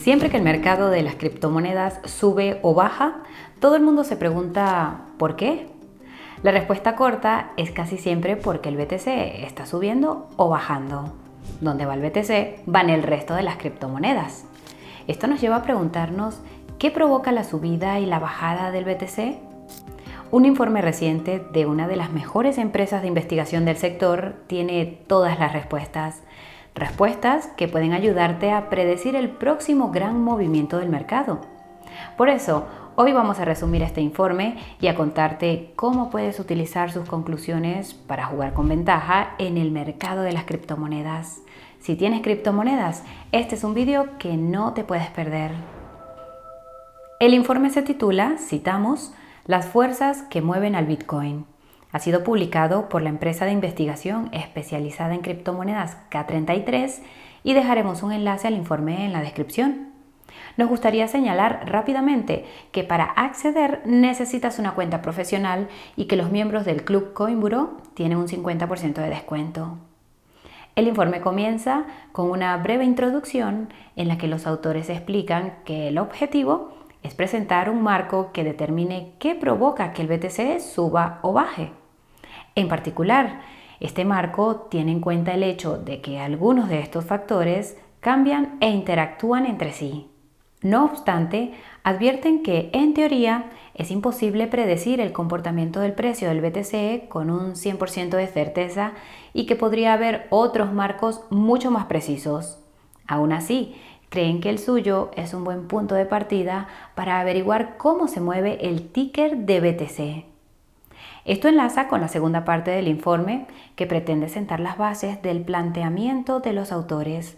Siempre que el mercado de las criptomonedas sube o baja, todo el mundo se pregunta ¿por qué? La respuesta corta es casi siempre porque el BTC está subiendo o bajando. Donde va el BTC, van el resto de las criptomonedas. Esto nos lleva a preguntarnos ¿qué provoca la subida y la bajada del BTC? Un informe reciente de una de las mejores empresas de investigación del sector tiene todas las respuestas. Respuestas que pueden ayudarte a predecir el próximo gran movimiento del mercado. Por eso, hoy vamos a resumir este informe y a contarte cómo puedes utilizar sus conclusiones para jugar con ventaja en el mercado de las criptomonedas. Si tienes criptomonedas, este es un vídeo que no te puedes perder. El informe se titula, citamos, Las fuerzas que mueven al Bitcoin. Ha sido publicado por la empresa de investigación especializada en criptomonedas K33 y dejaremos un enlace al informe en la descripción. Nos gustaría señalar rápidamente que para acceder necesitas una cuenta profesional y que los miembros del Club Coinburo tienen un 50% de descuento. El informe comienza con una breve introducción en la que los autores explican que el objetivo es presentar un marco que determine qué provoca que el BTC suba o baje. En particular, este marco tiene en cuenta el hecho de que algunos de estos factores cambian e interactúan entre sí. No obstante, advierten que, en teoría, es imposible predecir el comportamiento del precio del BTC con un 100% de certeza y que podría haber otros marcos mucho más precisos. Aún así, creen que el suyo es un buen punto de partida para averiguar cómo se mueve el ticker de BTC. Esto enlaza con la segunda parte del informe que pretende sentar las bases del planteamiento de los autores.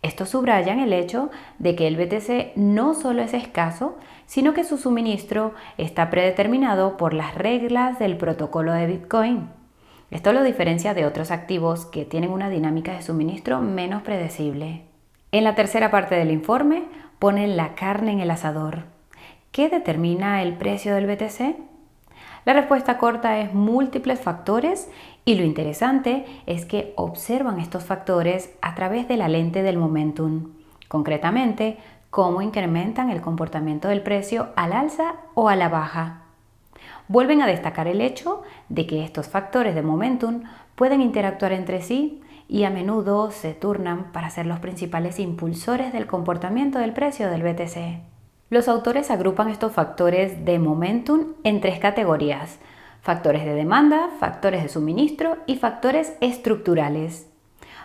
Estos subrayan el hecho de que el BTC no solo es escaso, sino que su suministro está predeterminado por las reglas del protocolo de Bitcoin. Esto lo diferencia de otros activos que tienen una dinámica de suministro menos predecible. En la tercera parte del informe ponen la carne en el asador. ¿Qué determina el precio del BTC? La respuesta corta es múltiples factores y lo interesante es que observan estos factores a través de la lente del momentum. Concretamente, cómo incrementan el comportamiento del precio al alza o a la baja. Vuelven a destacar el hecho de que estos factores de momentum pueden interactuar entre sí y a menudo se turnan para ser los principales impulsores del comportamiento del precio del BTC. Los autores agrupan estos factores de momentum en tres categorías: factores de demanda, factores de suministro y factores estructurales.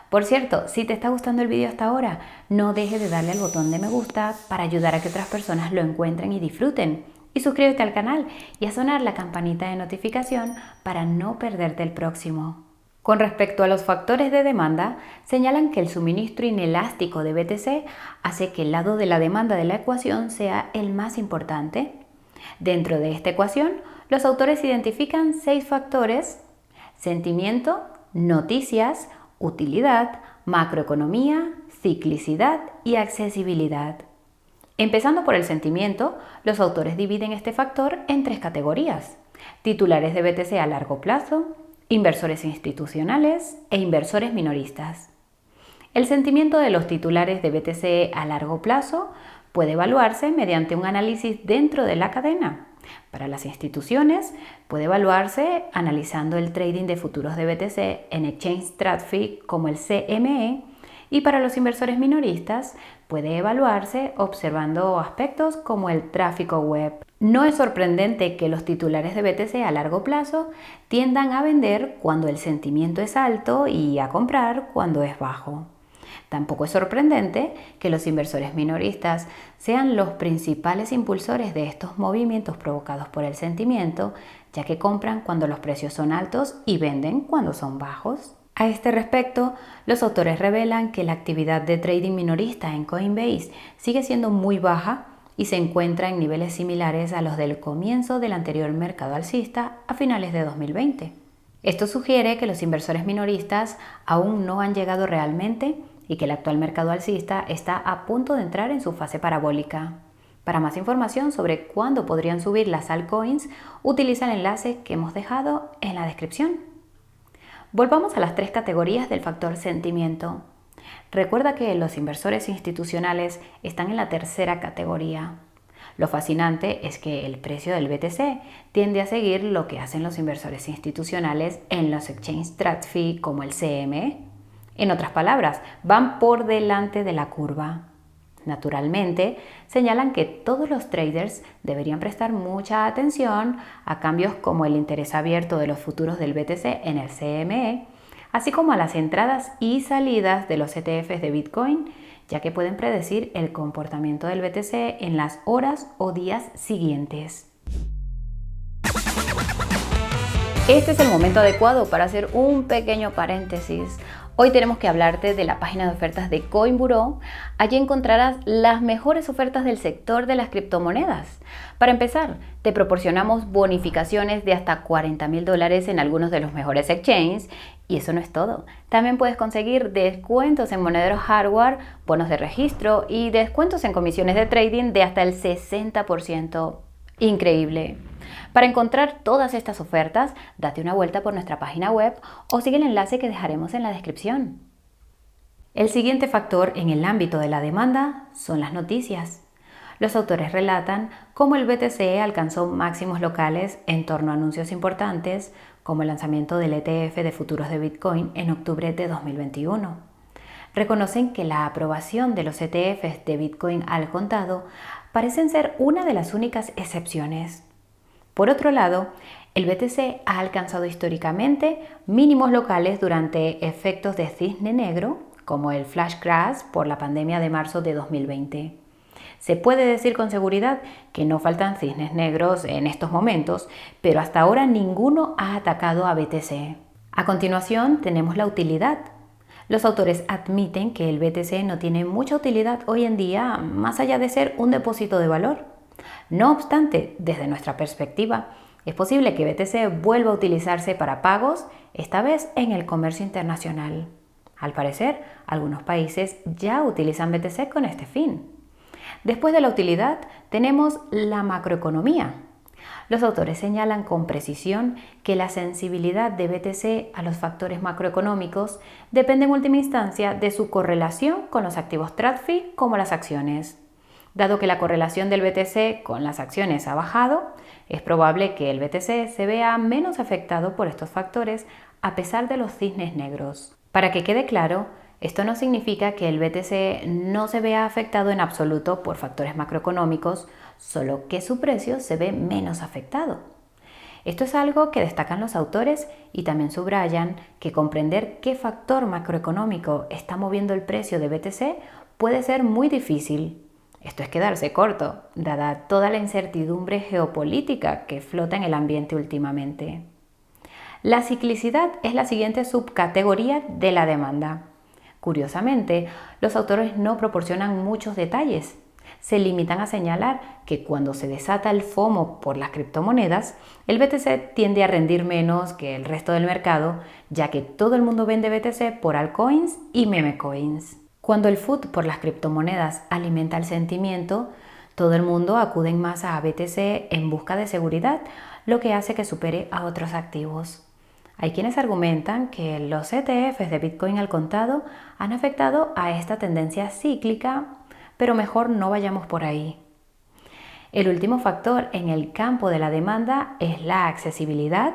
Por cierto, si te está gustando el vídeo hasta ahora, no dejes de darle al botón de me gusta para ayudar a que otras personas lo encuentren y disfruten. Y suscríbete al canal y a sonar la campanita de notificación para no perderte el próximo. Con respecto a los factores de demanda, señalan que el suministro inelástico de BTC hace que el lado de la demanda de la ecuación sea el más importante. Dentro de esta ecuación, los autores identifican 6 factores: sentimiento, noticias, utilidad, macroeconomía, ciclicidad y accesibilidad. Empezando por el sentimiento, los autores dividen este factor en 3 categorías: titulares de BTC a largo plazo, inversores institucionales e inversores minoristas. El sentimiento de los titulares de BTC a largo plazo puede evaluarse mediante un análisis dentro de la cadena. Para las instituciones puede evaluarse analizando el trading de futuros de BTC en Exchange Traded como el CME, y para los inversores minoristas puede evaluarse observando aspectos como el tráfico web. No es sorprendente que los titulares de BTC a largo plazo tiendan a vender cuando el sentimiento es alto y a comprar cuando es bajo. Tampoco es sorprendente que los inversores minoristas sean los principales impulsores de estos movimientos provocados por el sentimiento, ya que compran cuando los precios son altos y venden cuando son bajos. A este respecto, los autores revelan que la actividad de trading minorista en Coinbase sigue siendo muy baja y se encuentra en niveles similares a los del comienzo del anterior mercado alcista a finales de 2020. Esto sugiere que los inversores minoristas aún no han llegado realmente y que el actual mercado alcista está a punto de entrar en su fase parabólica. Para más información sobre cuándo podrían subir las altcoins, utiliza el enlace que hemos dejado en la descripción. Volvamos a las 3 categorías del factor sentimiento. Recuerda que los inversores institucionales están en la tercera categoría. Lo fascinante es que el precio del BTC tiende a seguir lo que hacen los inversores institucionales en los exchanges TradFi como el CME. En otras palabras, van por delante de la curva. Naturalmente, señalan que todos los traders deberían prestar mucha atención a cambios como el interés abierto de los futuros del BTC en el CME, así como a las entradas y salidas de los ETFs de Bitcoin, ya que pueden predecir el comportamiento del BTC en las horas o días siguientes. Este es el momento adecuado para hacer un pequeño paréntesis. Hoy tenemos que hablarte de la página de ofertas de CoinBureau. Allí encontrarás las mejores ofertas del sector de las criptomonedas. Para empezar, te proporcionamos bonificaciones de hasta $40,000 en algunos de los mejores exchanges. Y eso no es todo. También puedes conseguir descuentos en monederos hardware, bonos de registro y descuentos en comisiones de trading de hasta el 60%. Increíble. Para encontrar todas estas ofertas, date una vuelta por nuestra página web o sigue el enlace que dejaremos en la descripción. El siguiente factor en el ámbito de la demanda son las noticias. Los autores relatan cómo el BTC alcanzó máximos locales en torno a anuncios importantes, como el lanzamiento del ETF de futuros de Bitcoin en octubre de 2021. Reconocen que la aprobación de los ETFs de Bitcoin al contado parecen ser una de las únicas excepciones. Por otro lado, el BTC ha alcanzado históricamente mínimos locales durante efectos de cisne negro, como el flash crash por la pandemia de marzo de 2020. Se puede decir con seguridad que no faltan cisnes negros en estos momentos, pero hasta ahora ninguno ha atacado a BTC. A continuación tenemos la utilidad. Los autores admiten que el BTC no tiene mucha utilidad hoy en día más allá de ser un depósito de valor. No obstante, desde nuestra perspectiva, es posible que BTC vuelva a utilizarse para pagos, esta vez en el comercio internacional. Al parecer, algunos países ya utilizan BTC con este fin. Después de la utilidad, tenemos la macroeconomía. Los autores señalan con precisión que la sensibilidad de BTC a los factores macroeconómicos depende en última instancia de su correlación con los activos TradFi como las acciones. Dado que la correlación del BTC con las acciones ha bajado, es probable que el BTC se vea menos afectado por estos factores a pesar de los cisnes negros. Para que quede claro, esto no significa que el BTC no se vea afectado en absoluto por factores macroeconómicos, solo que su precio se ve menos afectado. Esto es algo que destacan los autores y también subrayan que comprender qué factor macroeconómico está moviendo el precio de BTC puede ser muy difícil. Esto es quedarse corto, dada toda la incertidumbre geopolítica que flota en el ambiente últimamente. La ciclicidad es la siguiente subcategoría de la demanda. Curiosamente, los autores no proporcionan muchos detalles. Se limitan a señalar que cuando se desata el FOMO por las criptomonedas, el BTC tiende a rendir menos que el resto del mercado, ya que todo el mundo vende BTC por altcoins y meme coins. Cuando el FUD por las criptomonedas alimenta el sentimiento, todo el mundo acude en masa a BTC en busca de seguridad, lo que hace que supere a otros activos. Hay quienes argumentan que los ETFs de Bitcoin al contado han afectado a esta tendencia cíclica, pero mejor no vayamos por ahí. El último factor en el campo de la demanda es la accesibilidad,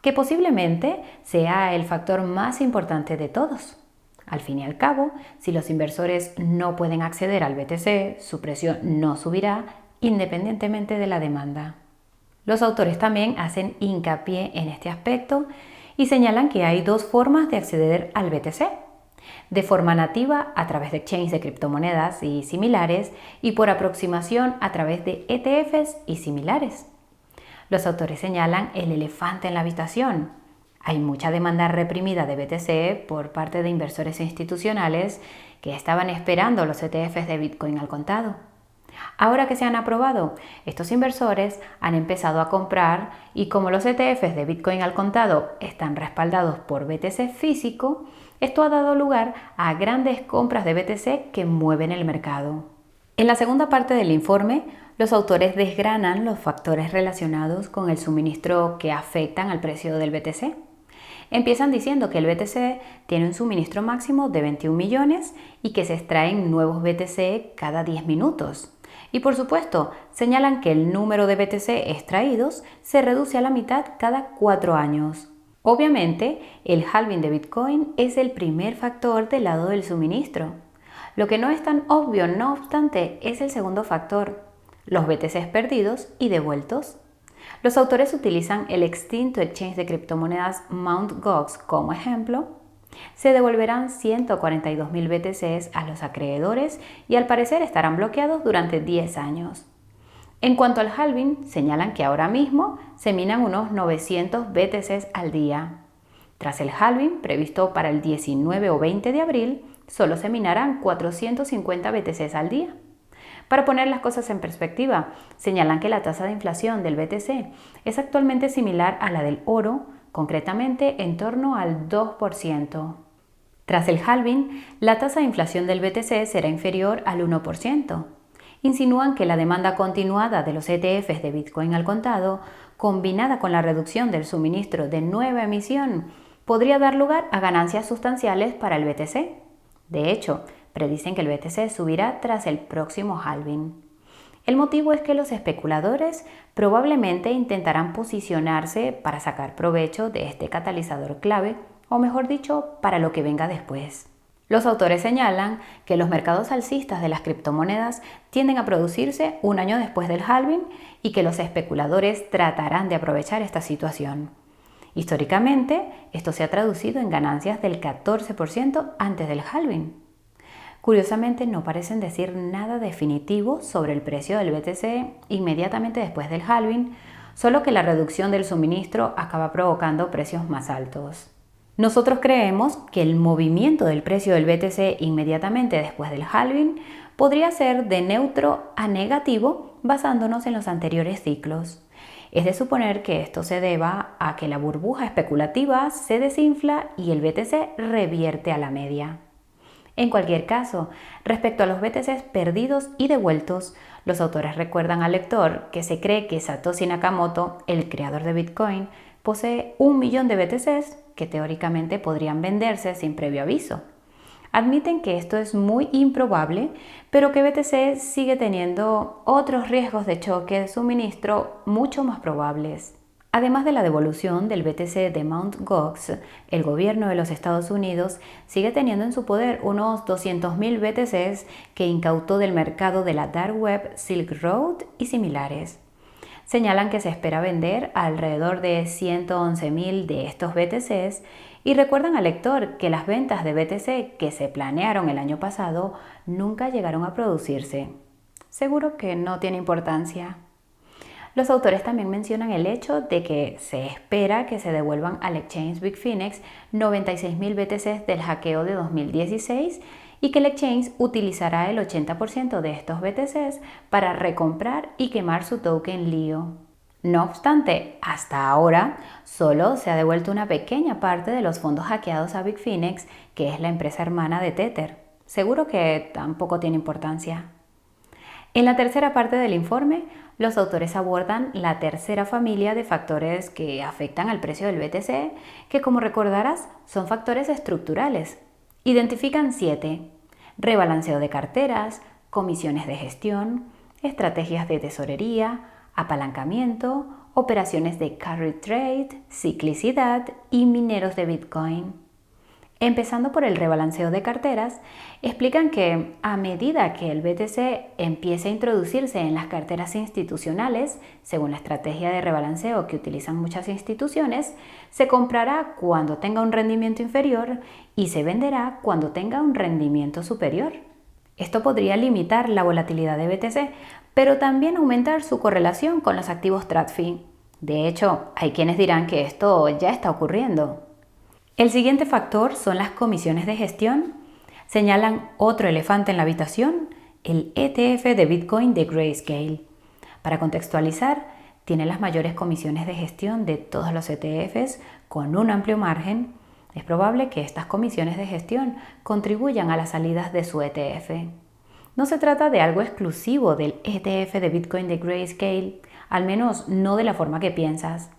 que posiblemente sea el factor más importante de todos. Al fin y al cabo, si los inversores no pueden acceder al BTC, su precio no subirá independientemente de la demanda. Los autores también hacen hincapié en este aspecto y señalan que hay dos formas de acceder al BTC. De forma nativa a través de exchanges de criptomonedas y similares y por aproximación a través de ETFs y similares. Los autores señalan el elefante en la habitación. Hay mucha demanda reprimida de BTC por parte de inversores institucionales que estaban esperando los ETFs de Bitcoin al contado. Ahora que se han aprobado, estos inversores han empezado a comprar y como los ETFs de Bitcoin al contado están respaldados por BTC físico, esto ha dado lugar a grandes compras de BTC que mueven el mercado. En la segunda parte del informe, los autores desgranan los factores relacionados con el suministro que afectan al precio del BTC. Empiezan diciendo que el BTC tiene un suministro máximo de 21 millones y que se extraen nuevos BTC cada 10 minutos. Y por supuesto, señalan que el número de BTC extraídos se reduce a la mitad cada 4 años. Obviamente, el halving de Bitcoin es el primer factor del lado del suministro. Lo que no es tan obvio, no obstante, es el segundo factor, los BTCs perdidos y devueltos. Los autores utilizan el extinto exchange de criptomonedas Mt. Gox como ejemplo. Se devolverán 142.000 BTCs a los acreedores y al parecer estarán bloqueados durante 10 años. En cuanto al halving, señalan que ahora mismo se minan unos 900 BTCs al día. Tras el halving, previsto para el 19 o 20 de abril, solo se minarán 450 BTCs al día. Para poner las cosas en perspectiva, señalan que la tasa de inflación del BTC es actualmente similar a la del oro, concretamente en torno al 2%. Tras el halving, la tasa de inflación del BTC será inferior al 1%. Insinúan que la demanda continuada de los ETFs de Bitcoin al contado, combinada con la reducción del suministro de nueva emisión, podría dar lugar a ganancias sustanciales para el BTC. De hecho, predicen que el BTC subirá tras el próximo halving. El motivo es que los especuladores probablemente intentarán posicionarse para sacar provecho de este catalizador clave, o mejor dicho, para lo que venga después. Los autores señalan que los mercados alcistas de las criptomonedas tienden a producirse un año después del halving y que los especuladores tratarán de aprovechar esta situación. Históricamente, esto se ha traducido en ganancias del 14% antes del halving. Curiosamente, no parecen decir nada definitivo sobre el precio del BTC inmediatamente después del halving, solo que la reducción del suministro acaba provocando precios más altos. Nosotros creemos que el movimiento del precio del BTC inmediatamente después del halving podría ser de neutro a negativo basándonos en los anteriores ciclos. Es de suponer que esto se deba a que la burbuja especulativa se desinfla y el BTC revierte a la media. En cualquier caso, respecto a los BTCs perdidos y devueltos, los autores recuerdan al lector que se cree que Satoshi Nakamoto, el creador de Bitcoin, posee 1 millón de BTCs que teóricamente podrían venderse sin previo aviso. Admiten que esto es muy improbable, pero que BTC sigue teniendo otros riesgos de choque de suministro mucho más probables. Además de la devolución del BTC de Mt. Gox, el gobierno de los Estados Unidos sigue teniendo en su poder unos 200.000 BTCs que incautó del mercado de la Dark Web, Silk Road y similares. Señalan que se espera vender alrededor de 111.000 de estos BTCs y recuerdan al lector que las ventas de BTC que se planearon el año pasado nunca llegaron a producirse. Seguro que no tiene importancia. Los autores también mencionan el hecho de que se espera que se devuelvan al exchange Bitfinex 96.000 BTCs del hackeo de 2016 y que el exchange utilizará el 80% de estos BTCs para recomprar y quemar su token LEO. No obstante, hasta ahora solo se ha devuelto una pequeña parte de los fondos hackeados a Bitfinex, que es la empresa hermana de Tether. Seguro que tampoco tiene importancia. En la tercera parte del informe, los autores abordan la tercera familia de factores que afectan al precio del BTC, que como recordarás son factores estructurales. Identifican 7: rebalanceo de carteras, comisiones de gestión, estrategias de tesorería, apalancamiento, operaciones de carry trade, ciclicidad y mineros de Bitcoin. Empezando por el rebalanceo de carteras, explican que a medida que el BTC empiece a introducirse en las carteras institucionales, según la estrategia de rebalanceo que utilizan muchas instituciones, se comprará cuando tenga un rendimiento inferior y se venderá cuando tenga un rendimiento superior. Esto podría limitar la volatilidad de BTC, pero también aumentar su correlación con los activos TradFi. De hecho, hay quienes dirán que esto ya está ocurriendo. El siguiente factor son las comisiones de gestión. Señalan otro elefante en la habitación, el ETF de Bitcoin de Grayscale. Para contextualizar, tiene las mayores comisiones de gestión de todos los ETFs con un amplio margen. Es probable que estas comisiones de gestión contribuyan a las salidas de su ETF. No se trata de algo exclusivo del ETF de Bitcoin de Grayscale, al menos no de la forma que piensas.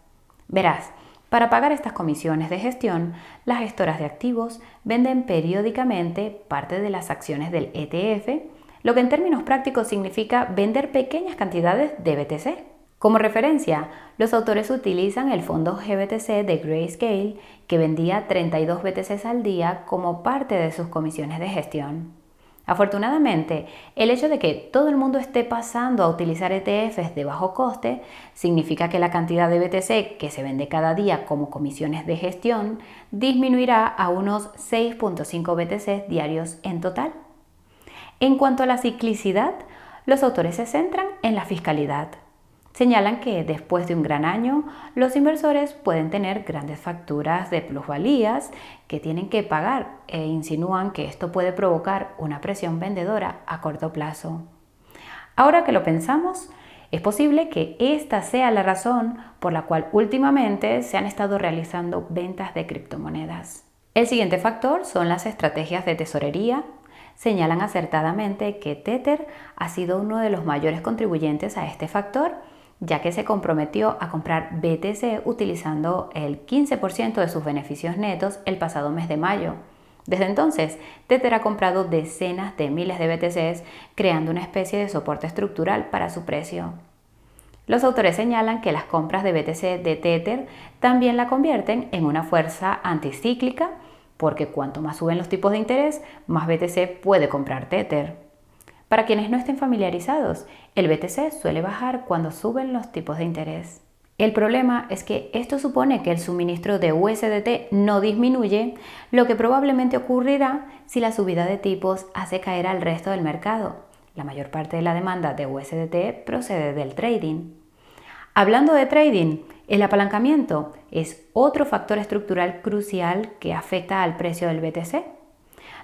Verás, Para pagar estas comisiones de gestión, las gestoras de activos venden periódicamente parte de las acciones del ETF, lo que en términos prácticos significa vender pequeñas cantidades de BTC. Como referencia, los autores utilizan el fondo GBTC de Grayscale, que vendía 32 BTCs al día como parte de sus comisiones de gestión. Afortunadamente, el hecho de que todo el mundo esté pasando a utilizar ETFs de bajo coste significa que la cantidad de BTC que se vende cada día como comisiones de gestión disminuirá a unos 6.5 BTC diarios en total. En cuanto a la ciclicidad, los autores se centran en la fiscalidad. Señalan que después de un gran año, los inversores pueden tener grandes facturas de plusvalías que tienen que pagar e insinúan que esto puede provocar una presión vendedora a corto plazo. Ahora que lo pensamos, es posible que esta sea la razón por la cual últimamente se han estado realizando ventas de criptomonedas. El siguiente factor son las estrategias de tesorería. Señalan acertadamente que Tether ha sido uno de los mayores contribuyentes a este factor, ya que se comprometió a comprar BTC utilizando el 15% de sus beneficios netos el pasado mes de mayo. Desde entonces, Tether ha comprado decenas de miles de BTCs, creando una especie de soporte estructural para su precio. Los autores señalan que las compras de BTC de Tether también la convierten en una fuerza anticíclica, porque cuanto más suben los tipos de interés, más BTC puede comprar Tether. Para quienes no estén familiarizados, el BTC suele bajar cuando suben los tipos de interés. El problema es que esto supone que el suministro de USDT no disminuye, lo que probablemente ocurrirá si la subida de tipos hace caer al resto del mercado. La mayor parte de la demanda de USDT procede del trading. Hablando de trading, el apalancamiento es otro factor estructural crucial que afecta al precio del BTC.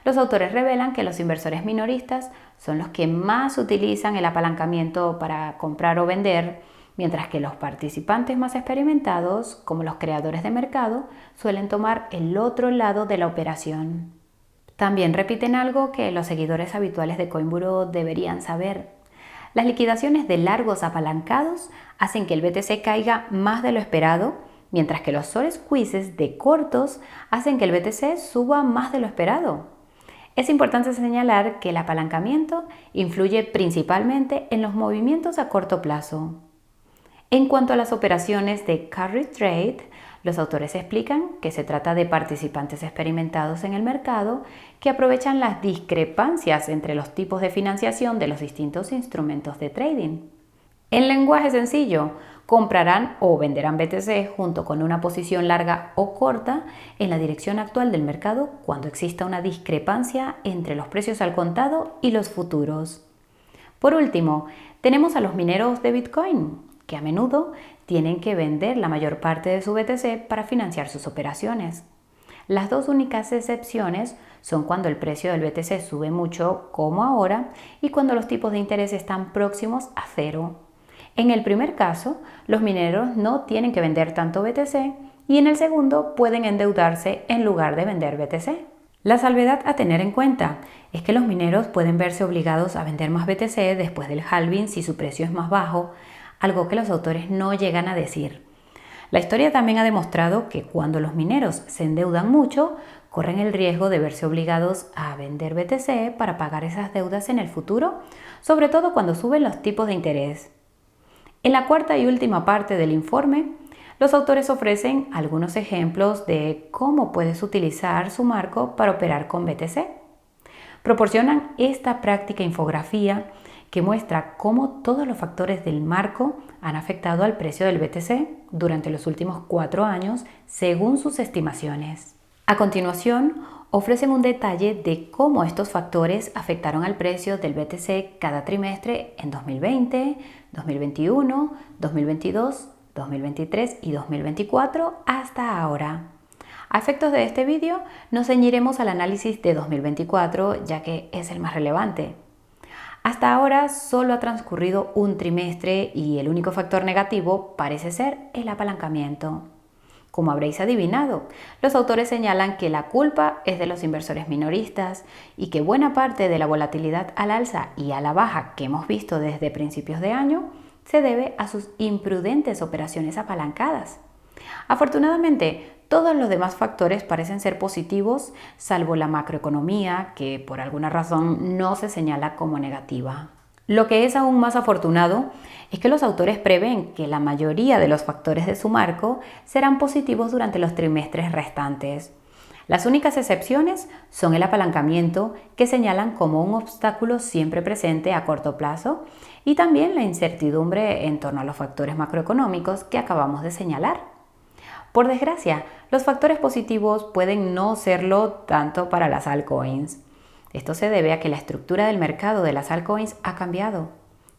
Los autores revelan que los inversores minoristas son los que más utilizan el apalancamiento para comprar o vender, mientras que los participantes más experimentados, como los creadores de mercado, suelen tomar el otro lado de la operación. También repiten algo que los seguidores habituales de Coinburo deberían saber. Las liquidaciones de largos apalancados hacen que el BTC caiga más de lo esperado, mientras que los short squeezes de cortos hacen que el BTC suba más de lo esperado. Es importante señalar que el apalancamiento influye principalmente en los movimientos a corto plazo. En cuanto a las operaciones de carry trade, los autores explican que se trata de participantes experimentados en el mercado que aprovechan las discrepancias entre los tipos de financiación de los distintos instrumentos de trading. En lenguaje sencillo, comprarán o venderán BTC junto con una posición larga o corta en la dirección actual del mercado cuando exista una discrepancia entre los precios al contado y los futuros. Por último, tenemos a los mineros de Bitcoin, que a menudo tienen que vender la mayor parte de su BTC para financiar sus operaciones. Las dos únicas excepciones son cuando el precio del BTC sube mucho, como ahora, y cuando los tipos de interés están próximos a cero. En el primer caso, los mineros no tienen que vender tanto BTC y en el segundo pueden endeudarse en lugar de vender BTC. La salvedad a tener en cuenta es que los mineros pueden verse obligados a vender más BTC después del halving si su precio es más bajo, algo que los autores no llegan a decir. La historia también ha demostrado que cuando los mineros se endeudan mucho, corren el riesgo de verse obligados a vender BTC para pagar esas deudas en el futuro, sobre todo cuando suben los tipos de interés. En la cuarta y última parte del informe, los autores ofrecen algunos ejemplos de cómo puedes utilizar su marco para operar con BTC. Proporcionan esta práctica infografía que muestra cómo todos los factores del marco han afectado al precio del BTC durante los últimos 4 años según sus estimaciones. A continuación, ofrecen un detalle de cómo estos factores afectaron al precio del BTC cada trimestre en 2020, 2021, 2022, 2023 y 2024 hasta ahora. A efectos de este vídeo, nos ceñiremos al análisis de 2024, ya que es el más relevante. Hasta ahora solo ha transcurrido un trimestre y el único factor negativo parece ser el apalancamiento. Como habréis adivinado, los autores señalan que la culpa es de los inversores minoristas y que buena parte de la volatilidad al alza y a la baja que hemos visto desde principios de año se debe a sus imprudentes operaciones apalancadas. Afortunadamente, todos los demás factores parecen ser positivos, salvo la macroeconomía, que por alguna razón no se señala como negativa. Lo que es aún más afortunado es que los autores prevén que la mayoría de los factores de su marco serán positivos durante los trimestres restantes. Las únicas excepciones son el apalancamiento, que señalan como un obstáculo siempre presente a corto plazo, y también la incertidumbre en torno a los factores macroeconómicos que acabamos de señalar. Por desgracia, los factores positivos pueden no serlo tanto para las altcoins. Esto se debe a que la estructura del mercado de las altcoins ha cambiado.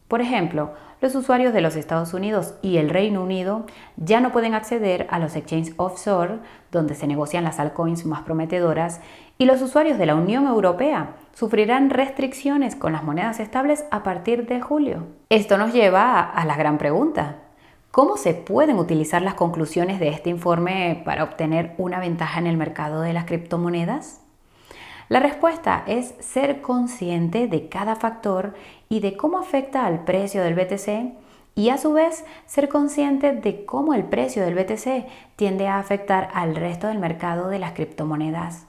Por ejemplo, los usuarios de los Estados Unidos y el Reino Unido ya no pueden acceder a los exchanges offshore, donde se negocian las altcoins más prometedoras, y los usuarios de la Unión Europea sufrirán restricciones con las monedas estables a partir de julio. Esto nos lleva a la gran pregunta: ¿cómo se pueden utilizar las conclusiones de este informe para obtener una ventaja en el mercado de las criptomonedas? La respuesta es ser consciente de cada factor y de cómo afecta al precio del BTC, y a su vez ser consciente de cómo el precio del BTC tiende a afectar al resto del mercado de las criptomonedas.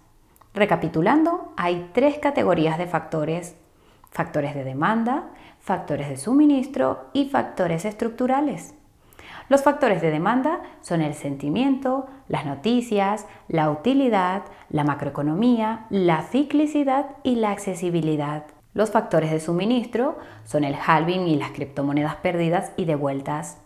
Recapitulando, hay 3 categorías de factores: factores de demanda, factores de suministro y factores estructurales. Los factores de demanda son el sentimiento, las noticias, la utilidad, la macroeconomía, la ciclicidad y la accesibilidad. Los factores de suministro son el halving y las criptomonedas perdidas y devueltas.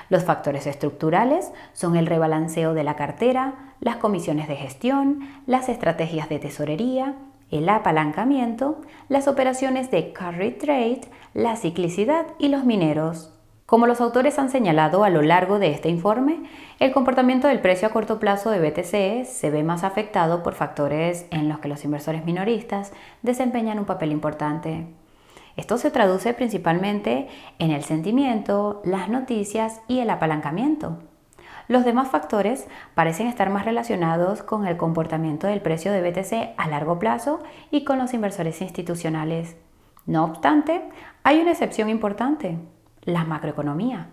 Los factores estructurales son el rebalanceo de la cartera, las comisiones de gestión, las estrategias de tesorería, el apalancamiento, las operaciones de carry trade, la ciclicidad y los mineros. Como los autores han señalado a lo largo de este informe, el comportamiento del precio a corto plazo de BTC se ve más afectado por factores en los que los inversores minoristas desempeñan un papel importante. Esto se traduce principalmente en el sentimiento, las noticias y el apalancamiento. Los demás factores parecen estar más relacionados con el comportamiento del precio de BTC a largo plazo y con los inversores institucionales. No obstante, hay una excepción importante: la macroeconomía.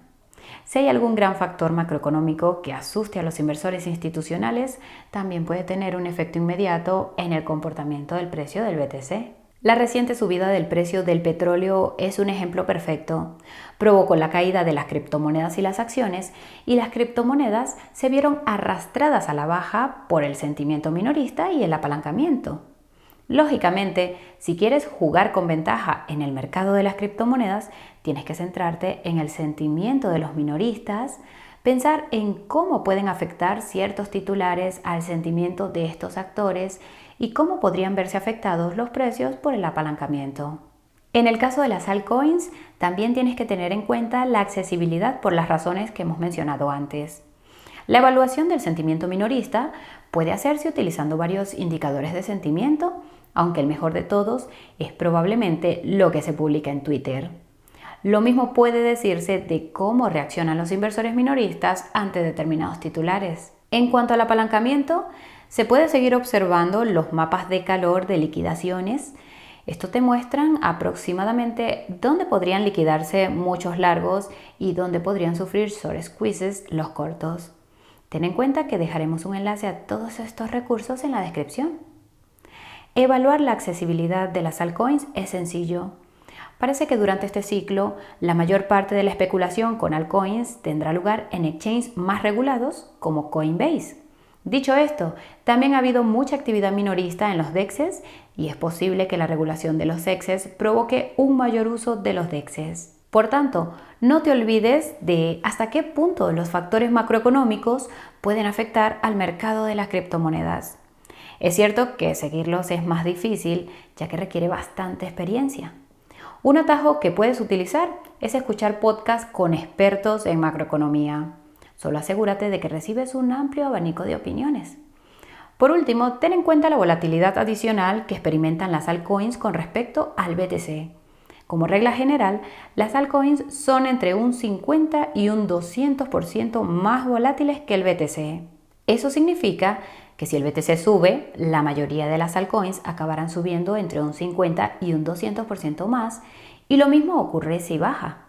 Si hay algún gran factor macroeconómico que asuste a los inversores institucionales, también puede tener un efecto inmediato en el comportamiento del precio del BTC. La reciente subida del precio del petróleo es un ejemplo perfecto. Provocó la caída de las criptomonedas y las acciones, y las criptomonedas se vieron arrastradas a la baja por el sentimiento minorista y el apalancamiento. Lógicamente, si quieres jugar con ventaja en el mercado de las criptomonedas, tienes que centrarte en el sentimiento de los minoristas, pensar en cómo pueden afectar ciertos titulares al sentimiento de estos actores y cómo podrían verse afectados los precios por el apalancamiento. En el caso de las altcoins, también tienes que tener en cuenta la accesibilidad por las razones que hemos mencionado antes. La evaluación del sentimiento minorista puede hacerse utilizando varios indicadores de sentimiento, aunque el mejor de todos es probablemente lo que se publica en Twitter. Lo mismo puede decirse de cómo reaccionan los inversores minoristas ante determinados titulares. En cuanto al apalancamiento, se puede seguir observando los mapas de calor de liquidaciones. Estos te muestran aproximadamente dónde podrían liquidarse muchos largos y dónde podrían sufrir short squeezes los cortos. Ten en cuenta que dejaremos un enlace a todos estos recursos en la descripción. Evaluar la accesibilidad de las altcoins es sencillo. Parece que durante este ciclo, la mayor parte de la especulación con altcoins tendrá lugar en exchanges más regulados como Coinbase. Dicho esto, también ha habido mucha actividad minorista en los DEXs y es posible que la regulación de los CEXs provoque un mayor uso de los DEXs. Por tanto, no te olvides de hasta qué punto los factores macroeconómicos pueden afectar al mercado de las criptomonedas. Es cierto que seguirlos es más difícil, ya que requiere bastante experiencia. Un atajo que puedes utilizar es escuchar podcasts con expertos en macroeconomía. Solo asegúrate de que recibes un amplio abanico de opiniones. Por último, ten en cuenta la volatilidad adicional que experimentan las altcoins con respecto al BTC. Como regla general, las altcoins son entre un 50 y un 200% más volátiles que el BTC. Eso significa que si el BTC sube, la mayoría de las altcoins acabarán subiendo entre un 50 y un 200% más, y lo mismo ocurre si baja.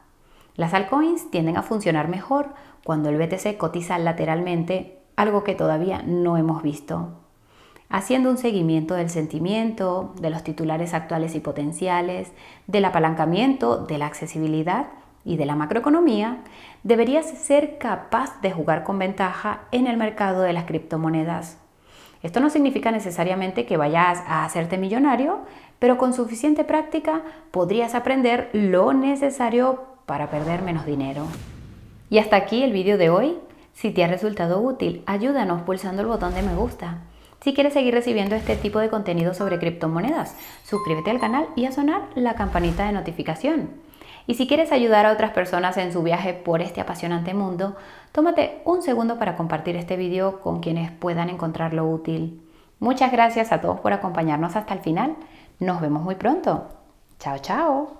Las altcoins tienden a funcionar mejor cuando el BTC cotiza lateralmente, algo que todavía no hemos visto. Haciendo un seguimiento del sentimiento, de los titulares actuales y potenciales, del apalancamiento, de la accesibilidad y de la macroeconomía, deberías ser capaz de jugar con ventaja en el mercado de las criptomonedas. Esto no significa necesariamente que vayas a hacerte millonario, pero con suficiente práctica podrías aprender lo necesario para perder menos dinero. Y hasta aquí el vídeo de hoy. Si te ha resultado útil, ayúdanos pulsando el botón de me gusta. Si quieres seguir recibiendo este tipo de contenido sobre criptomonedas, suscríbete al canal y a sonar la campanita de notificación. Y si quieres ayudar a otras personas en su viaje por este apasionante mundo, tómate un segundo para compartir este video con quienes puedan encontrarlo útil. Muchas gracias a todos por acompañarnos hasta el final. Nos vemos muy pronto. Chao, chao.